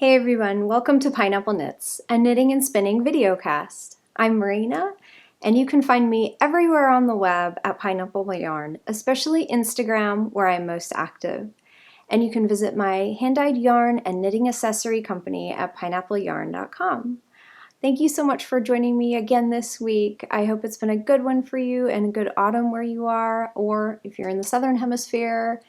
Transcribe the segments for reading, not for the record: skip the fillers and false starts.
Hey everyone, welcome to Pineapple Knits, a knitting and spinning videocast. I'm Marina, and you can find me everywhere on the web at Pineapple Yarn, especially Instagram where I'm most active. And you can visit my hand-dyed yarn and knitting accessory company at pineappleyarn.com. Thank you so much for joining me again this week. I hope it's been a good one for you and a good autumn where you are, or if you're in the Southern Hemisphere,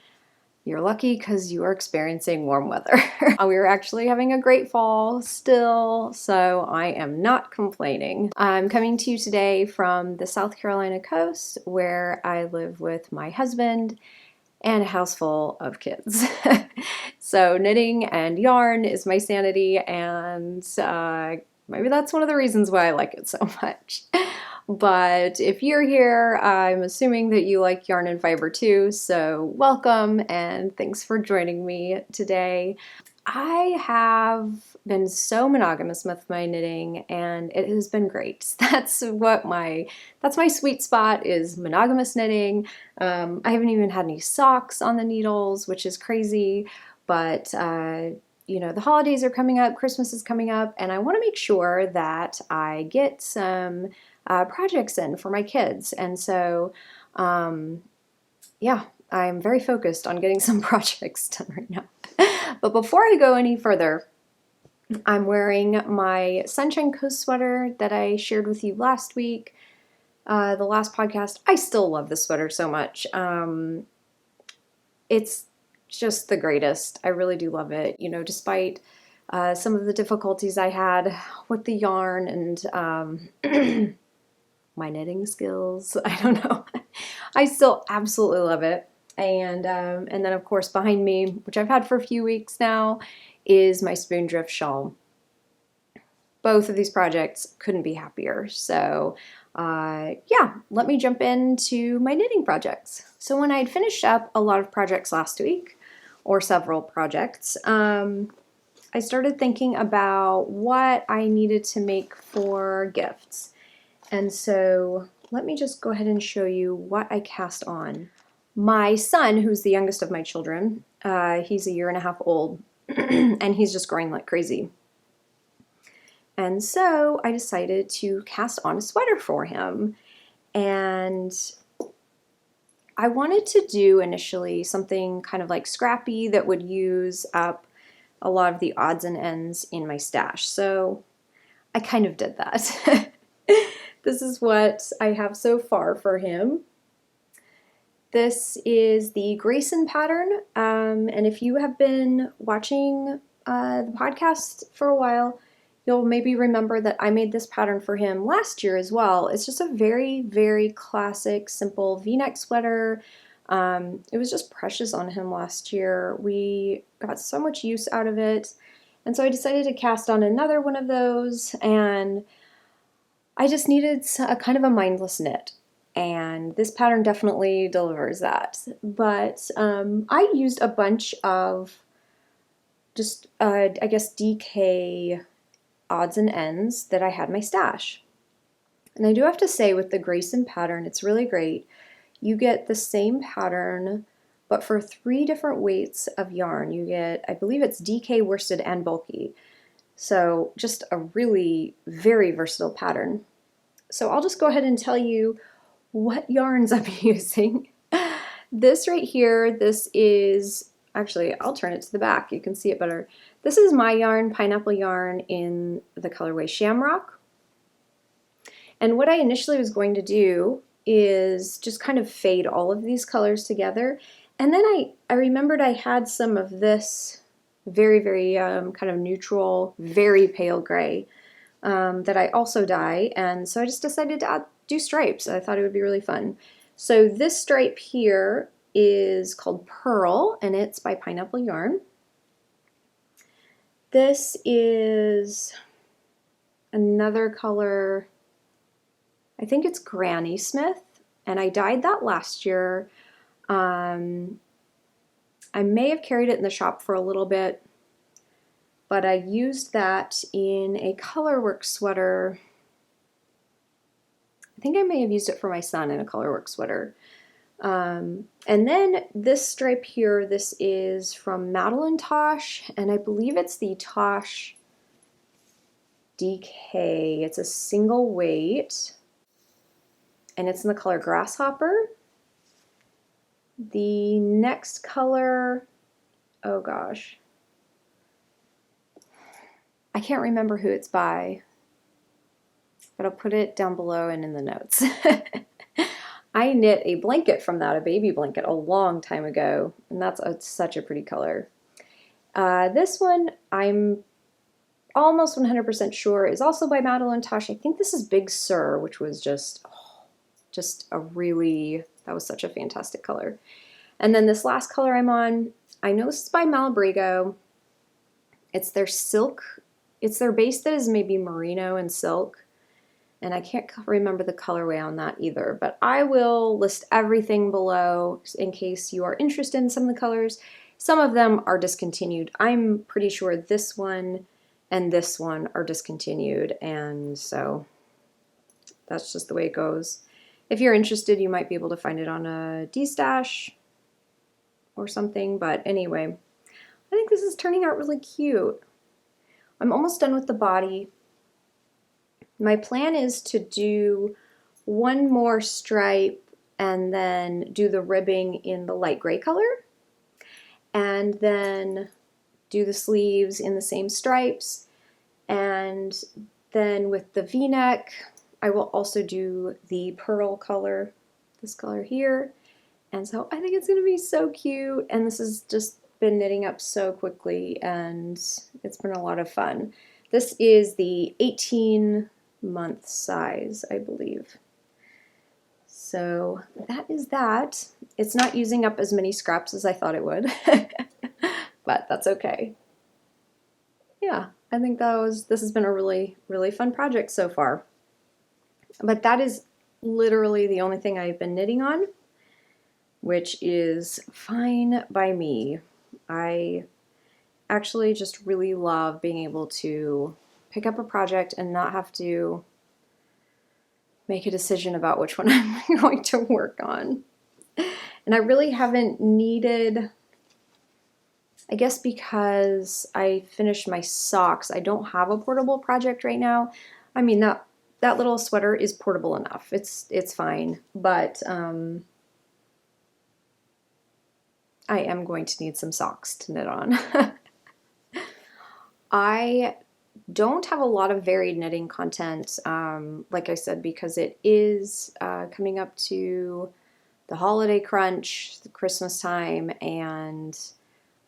you're lucky because you are experiencing warm weather. We're actually having a great fall still, so I am not complaining. I'm coming to you today from the South Carolina coast where I live with my husband and a house full of kids. So knitting and yarn is my sanity, and maybe that's one of the reasons why I like it so much. But if you're here, I'm assuming that you like yarn and fiber too, so welcome and thanks for joining me today. I have been so monogamous with my knitting and it has been great. That's my sweet spot, is monogamous knitting. I haven't even had any socks on the needles, which is crazy, but you know, the holidays are coming up, Christmas is coming up, and I want to make sure that I get some projects in for my kids. And so, yeah, I'm very focused on getting some projects done right now. But before I go any further, I'm wearing my Sunshine Coast sweater that I shared with you last week, the last podcast. I still love this sweater so much. It's just the greatest. I really do love it. You know, despite some of the difficulties I had with the yarn and my knitting skills, I don't know. I still absolutely love it. And then of course behind me, which I've had for a few weeks now, is my Spoondrift shawl. Both of these projects couldn't be happier. So yeah, let me jump into my knitting projects. So when I had finished up a lot of projects last week, or several projects, I started thinking about what I needed to make for gifts. And so let me just go ahead and show you what I cast on. My son, who's the youngest of my children, he's 1.5 years old, and he's just growing like crazy. And so I decided to cast on a sweater for him. And I wanted to do initially something kind of like scrappy that would use up a lot of the odds and ends in my stash. So I kind of did that. This is what I have so far for him. This is the Grayson pattern, and if you have been watching the podcast for a while, you'll maybe remember that I made this pattern for him last year as well. It's just a very, very classic, simple V-neck sweater. It was just precious on him last year. We got so much use out of it, and so I decided to cast on another one of those, and I just needed a kind of a mindless knit, and this pattern definitely delivers that. But I used a bunch of just, I guess, DK odds and ends that I had in my stash. And I do have to say, with the Grayson pattern, it's really great. You get the same pattern, but for 3 different weights of yarn. You get, I believe it's DK, worsted, and bulky. So just a really very versatile pattern. So I'll just go ahead and tell you what yarns I'm using. This right here, this is, actually I'll turn it to the back, you can see it better. This is my yarn, Pineapple yarn, in the colorway Shamrock. And what I initially was going to do is just kind of fade all of these colors together. And then I remembered I had some of this very, very kind of neutral, very pale gray that I also dye, and so I just decided to do stripes. I thought it would be really fun. So this stripe here is called Pearl, and it's by Pineapple Yarn. This is another color, I think it's Granny Smith, and I dyed that last year. I may have carried it in the shop for a little bit, but I used that in a colorwork sweater. I think I may have used it for my son in a colorwork sweater. And then this stripe here, this is from Madelinetosh, and I believe it's the Tosh DK. It's a single weight, and it's in the color Grasshopper. The next color, oh gosh, I can't remember who it's by, but I'll put it down below and in the notes. I knit a blanket from that, a baby blanket, a long time ago, and that's such a pretty color. This one, I'm almost 100% sure is also by Madelinetosh. I think this is Big Sur, which was just a really, that was such a fantastic color. And then this last color I'm on, I know this is by Malabrigo. It's their silk, it's their base that is maybe merino and silk. And I can't remember the colorway on that either, but I will list everything below in case you are interested in some of the colors. Some of them are discontinued. I'm pretty sure this one and this one are discontinued, and so that's just the way it goes. If you're interested, you might be able to find it on a D-stash or something, but anyway, I think this is turning out really cute. I'm almost done with the body. My plan is to do one more stripe and then do the ribbing in the light gray color, and then do the sleeves in the same stripes, and then with the v-neck I will also do the pearl color, this color here, and so I think it's going to be so cute, and this has just been knitting up so quickly and it's been a lot of fun. This is the 18-month size, I believe. So that is that. It's not using up as many scraps as I thought it would, but that's okay. Yeah, I think this has been a really, really fun project so far. But that is literally the only thing I've been knitting on, which is fine by me. I actually just really love being able to pick up a project and not have to make a decision about which one I'm going to work on. And I really haven't needed, I guess because I finished my socks, I don't have a portable project right now. I mean, that little sweater is portable enough. It's fine, but I am going to need some socks to knit on. I don't have a lot of varied knitting content, like I said, because it is coming up to the holiday crunch, the Christmas time, and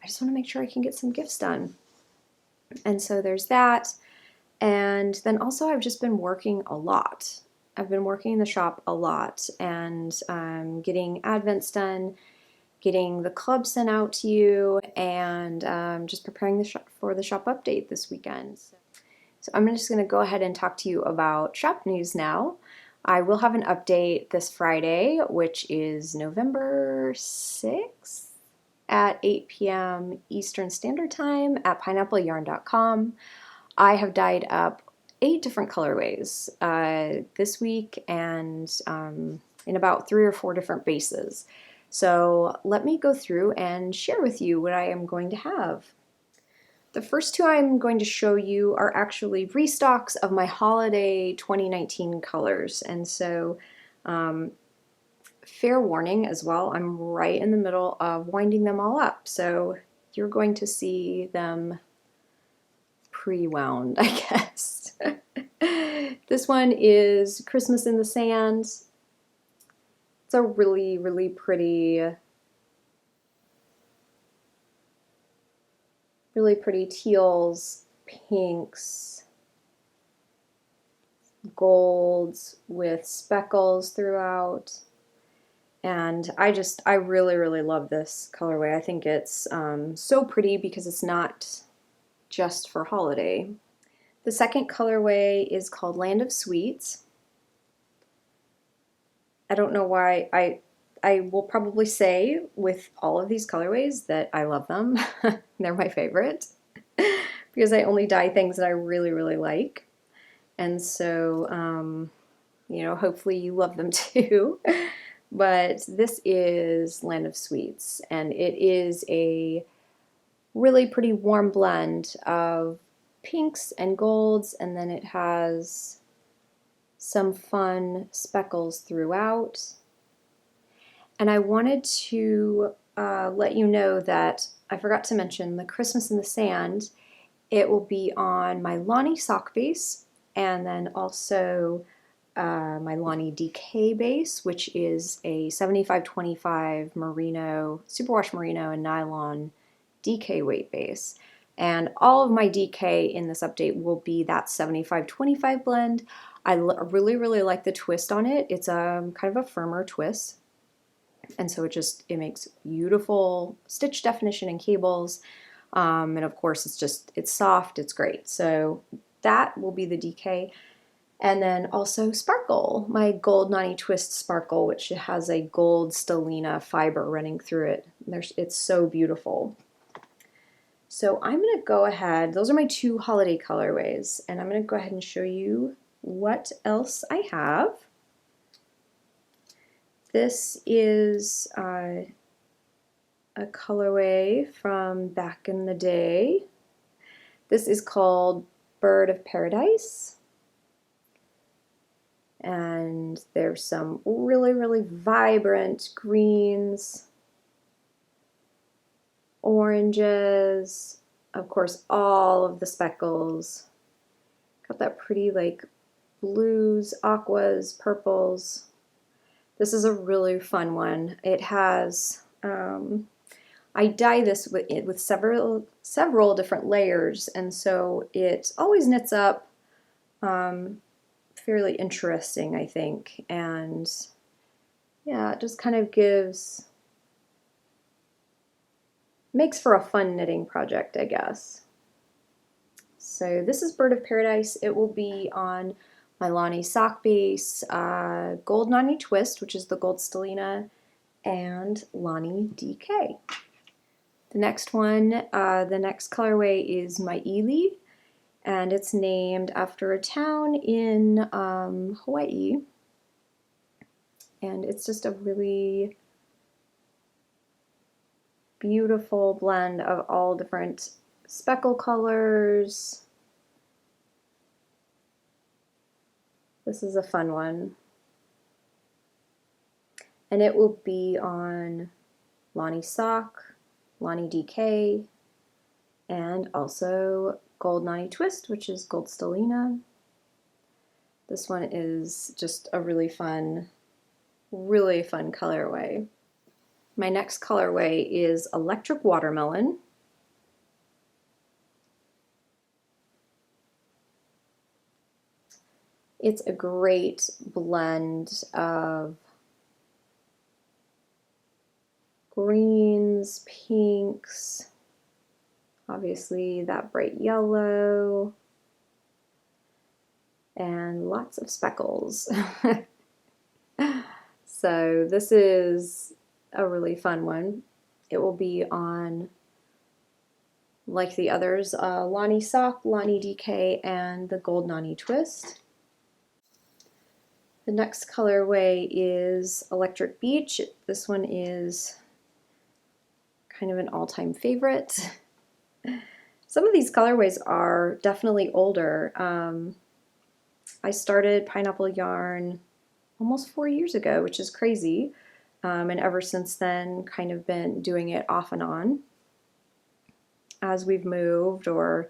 I just want to make sure I can get some gifts done. And so there's that. And then also I've just been working a lot. I've been working in the shop a lot and getting advents done, getting the club sent out to you, and just preparing the shop for the shop update this weekend. So I'm just going to go ahead and talk to you about shop news now. I will have an update this Friday, which is November 6th at 8 p.m. Eastern Standard Time at pineappleyarn.com. I have dyed up 8 different colorways this week, and in about 3 or 4 different bases. So let me go through and share with you what I am going to have. The first 2 I'm going to show you are actually restocks of my holiday 2019 colors, and so fair warning as well, I'm right in the middle of winding them all up, so you're going to see them pre-wound, I guess. This one is Christmas in the Sand. It's a really, really pretty teals, pinks, golds with speckles throughout. And I really, really love this colorway. I think it's so pretty because it's not just for holiday. The second colorway is called Land of Sweets. I don't know why, I will probably say with all of these colorways that I love them. They're my favorite because I only dye things that I really, really like. And so, you know, hopefully you love them too. but this is Land of Sweets, and it is a really pretty warm blend of pinks and golds, and then it has some fun speckles throughout. And I wanted to let you know that I forgot to mention the Christmas in the Sand. It will be on my Lonnie sock base, and then also my Lonnie DK base, which is a 75-25 merino, superwash merino and nylon DK weight base. And all of my DK in this update will be that 75-25 blend. I really, really like the twist on it. It's kind of a firmer twist. And so it makes beautiful stitch definition and cables. And of course, it's soft, it's great. So that will be the DK. And then also Sparkle, my gold Nani Twist Sparkle, which has a gold stellina fiber running through it. It's so beautiful. So I'm going to go ahead, those are my two holiday colorways, and I'm going to go ahead and show you what else I have. This is a colorway from back in the day. This is called Bird of Paradise. And there's some really, really vibrant greens, oranges, of course, all of the speckles. Got that pretty like blues, aquas, purples. This is a really fun one. It has, I dye this with several different layers, and so it always knits up fairly interesting, I think. And yeah, it just kind of makes for a fun knitting project, I guess. So this is Bird of Paradise. It will be on my Lonnie sock base, gold Nani Twist, which is the gold stellina, and Lonnie DK. The next one, the next colorway is my Ely, and it's named after a town in Hawaii. And it's just a really beautiful blend of all different speckle colors. This is a fun one. And it will be on Lonnie sock, Lonnie DK, and also gold Nani Twist, which is gold stellina. This one is just a really fun colorway. My next colorway is Electric Watermelon. It's a great blend of greens, pinks, obviously that bright yellow, and lots of speckles. So this is a really fun one. It will be on, like the others, Lonnie sock, Lonnie DK, and the gold Nani Twist. The next colorway is Electric Beach. This one is kind of an all-time favorite. Some of these colorways are definitely older. I started Pineapple Yarn almost 4 years ago, which is crazy. And ever since then, kind of been doing it off and on as we've moved or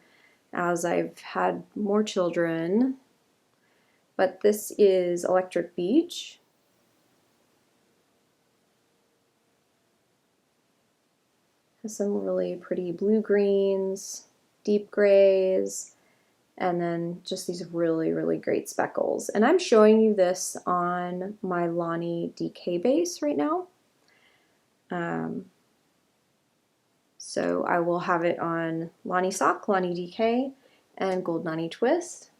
as I've had more children. But this is Electric Beach. Has some really pretty blue greens, deep grays, and then just these really, really great speckles. And I'm showing you this on my Lonnie DK base right now. So I will have it on Lonnie sock, Lonnie DK, and gold Nani Twist.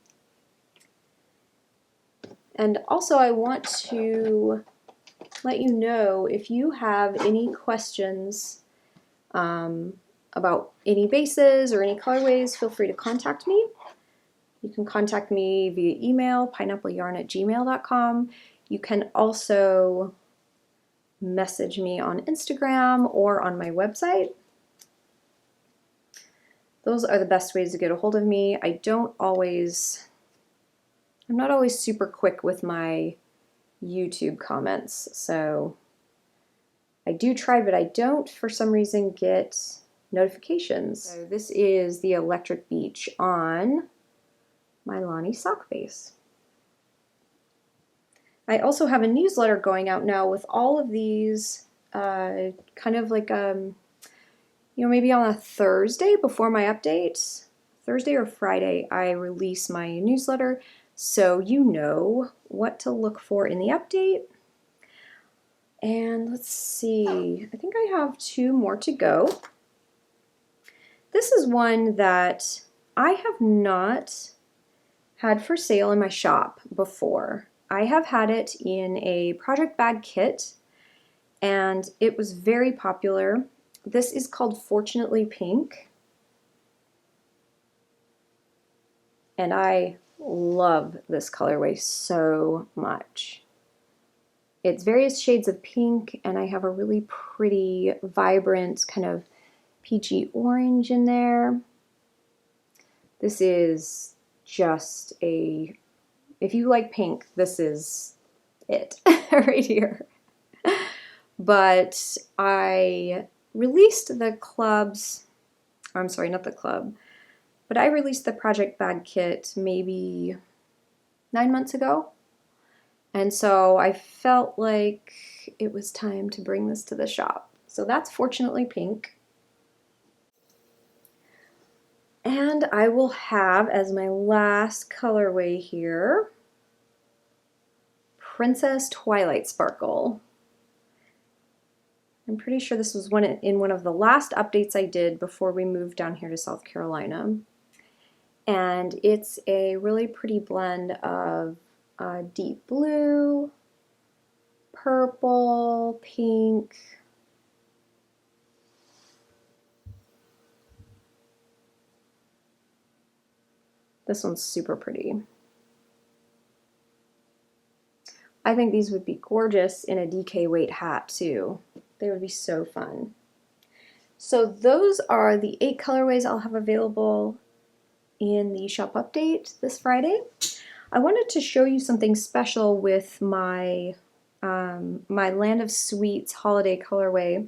And also I want to let you know if you have any questions about any bases or any colorways, feel free to contact me. You can contact me via email, pineappleyarn@gmail.com. You can also message me on Instagram or on my website. Those are the best ways to get a hold of me. I'm not always super quick with my YouTube comments, so I do try, but I don't for some reason get notifications. So this is the Electric Beach on my Lonnie sock base. I also have a newsletter going out now with all of these kind of like maybe on a Thursday before my update, Thursday or Friday, I release my newsletter, so you know what to look for in the update. And let's see, I think I have 2 more to go. This is one that I have not had for sale in my shop before. I have had it in a project bag kit, and it was very popular. This is called Fortunately Pink, and I love this colorway so much. It's various shades of pink, and I have a really pretty, vibrant kind of peachy orange in there. This is just if you like pink, this is it right here. But I released the clubs, I'm sorry, not the club, but I released the project bag kit maybe 9 months ago. And so I felt like it was time to bring this to the shop. So that's Fortunately Pink. And I will have as my last colorway here, Princess Twilight Sparkle. I'm pretty sure this was in one of the last updates I did before we moved down here to South Carolina. And it's a really pretty blend of deep blue, purple, pink. This one's super pretty. I think these would be gorgeous in a DK weight hat too. They would be so fun. So those are the 8 colorways I'll have available in the shop update this Friday. I wanted to show you something special with my my Land of Sweets holiday colorway.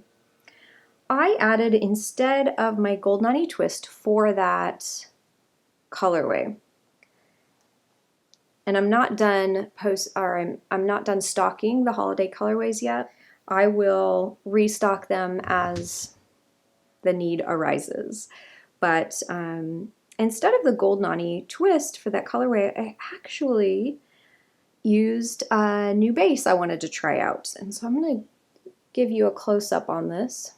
I added, instead of my Gold Nani twist for that colorway, and I'm not done I'm not done stocking the holiday colorways yet. I will restock them as the need arises. But instead of the Gold Nani twist for that colorway, I actually used a new base I wanted to try out. And so I'm going to give you a close-up on this.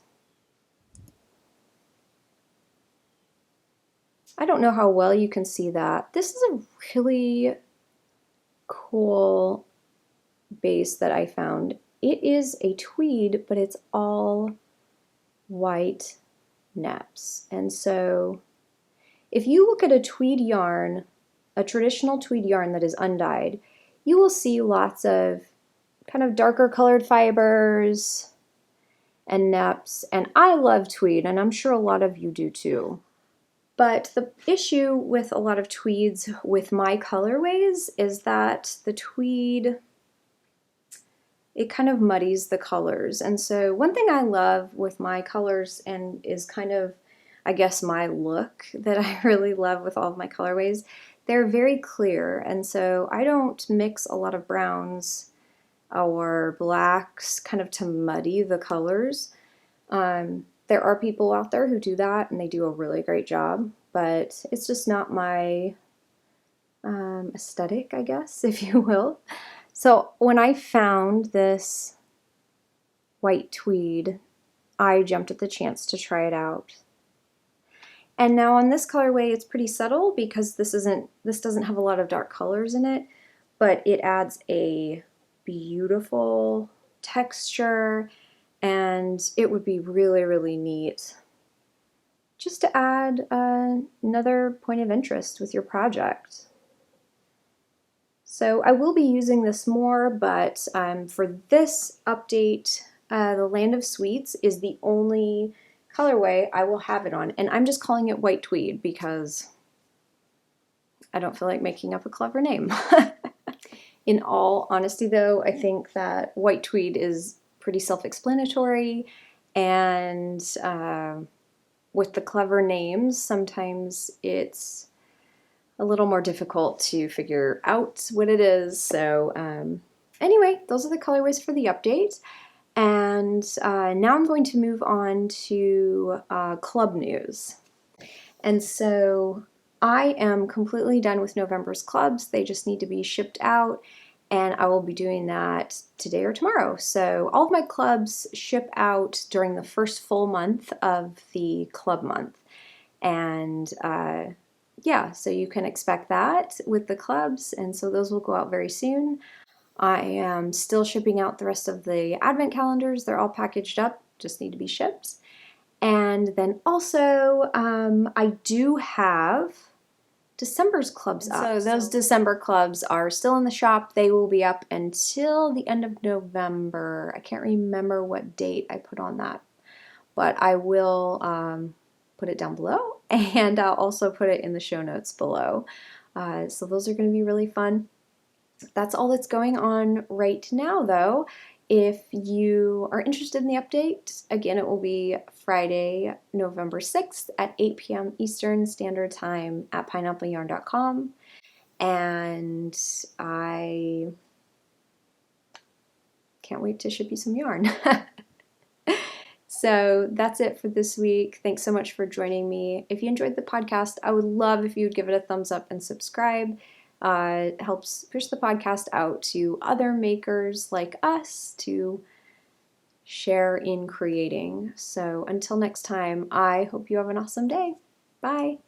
I don't know how well you can see that. This is a really cool base that I found. It is a tweed, but it's all white neps. And so if you look at a tweed yarn, a traditional tweed yarn that is undyed, you will see lots of kind of darker colored fibers and neps. And I love tweed, and I'm sure a lot of you do too. But the issue with a lot of tweeds with my colorways is that the tweed, it kind of muddies the colors. And so one thing I love with my colors, and is kind of, I guess, my look that I really love with all of my colorways, they're very clear. And so I don't mix a lot of browns or blacks kind of to muddy the colors. There are people out there who do that, and they do a really great job, but it's just not my aesthetic, I guess, if you will. So when I found this white tweed, I jumped at the chance to try it out. And now on this colorway, it's pretty subtle because this doesn't have a lot of dark colors in it, but it adds a beautiful texture, and it would be really, really neat just to add another point of interest with your project. So I will be using this more, but for this update, the Land of Sweets is the only colorway I will have it on. And I'm just calling it white tweed because I don't feel like making up a clever name. In all honesty, though, I think that white tweed is pretty self-explanatory, and with the clever names, sometimes it's a little more difficult to figure out what it is. So anyway, those are the colorways for the update. And now I'm going to move on to club news. And so I am completely done with November's clubs. They just need to be shipped out, and I will be doing that today or tomorrow. So all of my clubs ship out during the first full month of the club month. And yeah, so you can expect that with the clubs, and so those will go out very soon. I am still shipping out the rest of the advent calendars. They're all packaged up, just need to be shipped. And then also, I do have December's clubs up. So those December clubs are still in the shop. They will be up until the end of November. I can't remember what date I put on that, but I will put it down below, and I'll also put it in the show notes below. So those are going to be really fun. That's all that's going on right now, though. If you are interested in the update, again, it will be Friday, November 6th at 8 p.m. Eastern Standard Time at pineappleyarn.com. And I can't wait to ship you some yarn. So that's it for this week. Thanks so much for joining me. If you enjoyed the podcast, I would love if you would give it a thumbs up and subscribe. It helps push the podcast out to other makers like us to share in creating. So until next time, I hope you have an awesome day. Bye.